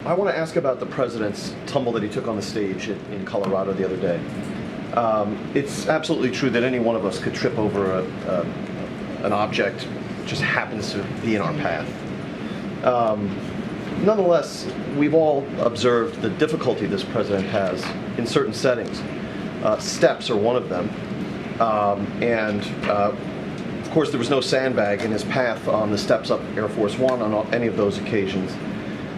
I want to ask about the president's tumble that he took on the stage in Colorado the other day. It's absolutely true that any one of us could trip over an object that just happens to be in our path. Nonetheless, we've all observed the difficulty this president has in certain settings. Steps are one of them. Of course, there was no sandbag in his path on the steps up Air Force One on any of those occasions.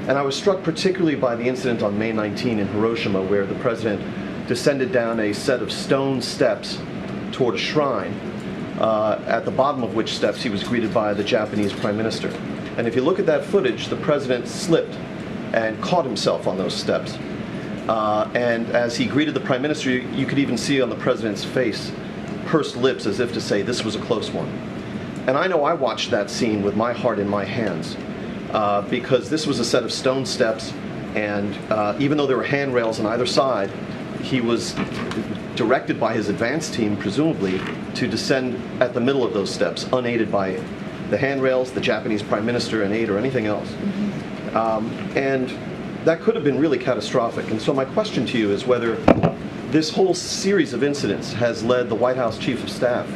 And I was struck particularly by the incident on May 19 in Hiroshima, where the president descended down a set of stone steps toward a shrine, at the bottom of which steps he was greeted by the Japanese Prime Minister. And if you look at that footage, the president slipped and caught himself on those steps. And as he greeted the Prime Minister, you could even see on the president's face pursed lips as if to say, this was a close one. And I know I watched that scene with my heart in my hands, because this was a set of stone steps, and even though there were handrails on either side, he was directed by his advance team, presumably, to descend at the middle of those steps, unaided by the handrails, the Japanese Prime Minister, an aide, or anything else. And that could have been really catastrophic. And so my question to you is whether this whole series of incidents has led the White House Chief of Staff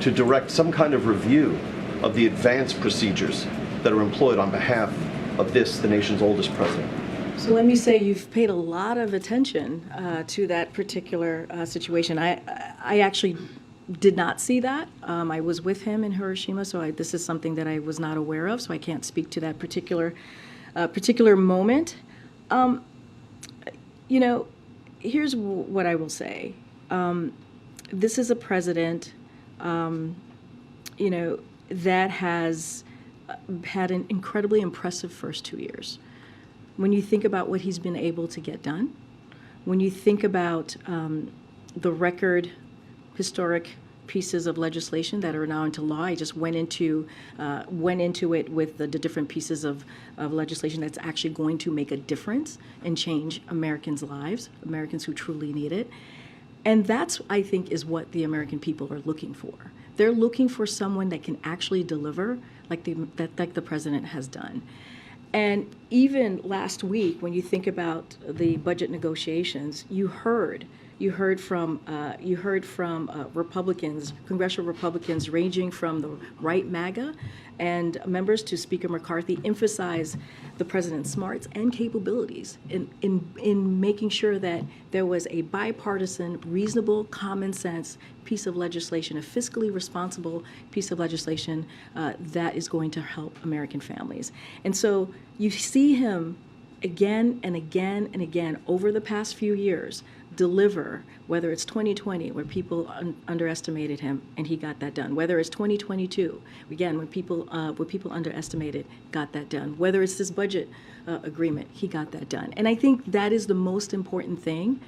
to direct some kind of review of the advance procedures that are employed on behalf of this, the nation's oldest president. So let me say you've paid a lot of attention to that particular situation. I actually did not see that. I was with him in Hiroshima, so this is something that I was not aware of, so I can't speak to that particular moment. You know, here's what I will say. This is a president, you know, that has had an incredibly impressive first 2 years. When you think about what he's been able to get done, when you think about the record historic pieces of legislation that are now into law. I just went into it with the different pieces of legislation that's actually going to make a difference and change Americans' lives, Americans who truly need it. And that's, I think, is what the American people are looking for. They're looking for someone that can actually deliver like the president has done. And even last week, when you think about the budget negotiations, you heard from Republicans, congressional Republicans, ranging from the right MAGA and members to Speaker McCarthy, emphasize the president's smarts and capabilities in making sure that there was a bipartisan, reasonable, common sense piece of legislation, a fiscally responsible piece of legislation that is going to help American families. And so you see him again and again and again over the past few years deliver, whether it's 2020, where people underestimated him and he got that done, whether it's 2022, again, when people underestimated, got that done, whether it's this budget agreement, he got that done. And I think that is the most important thing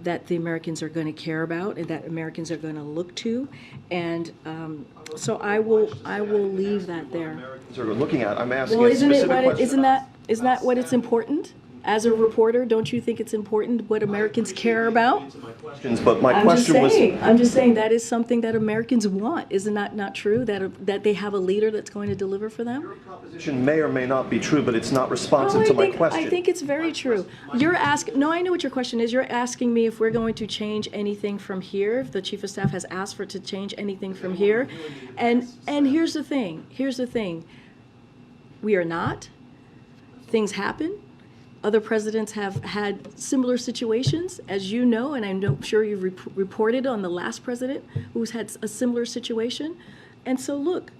that the Americans are going to care about and that Americans are going to look to. And so I will leave that there. Americans are looking at, I'm asking well, a specific question. Isn't that what it's important? As a reporter, don't you think it's important what Americans care about? But my question was... I'm just saying that is something that Americans want. Isn't that not true, that they have a leader that's going to deliver for them? Your proposition may or may not be true, but it's not responsive to my question. I think it's very true. You're asking, no, I know what your question is. You're asking me if we're going to change anything from here, if the Chief of Staff has asked for to change anything from here. And here's the thing. We are not. Things happen. Other presidents have had similar situations, as you know, and I'm sure you've reported on the last president who's had a similar situation. And so, look,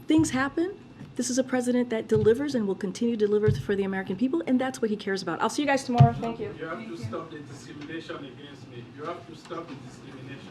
things happen. This is a president that delivers and will continue to deliver for the American people, and that's what he cares about. I'll see you guys tomorrow. Thank you. You have to stop the discrimination against me. You have to stop the discrimination.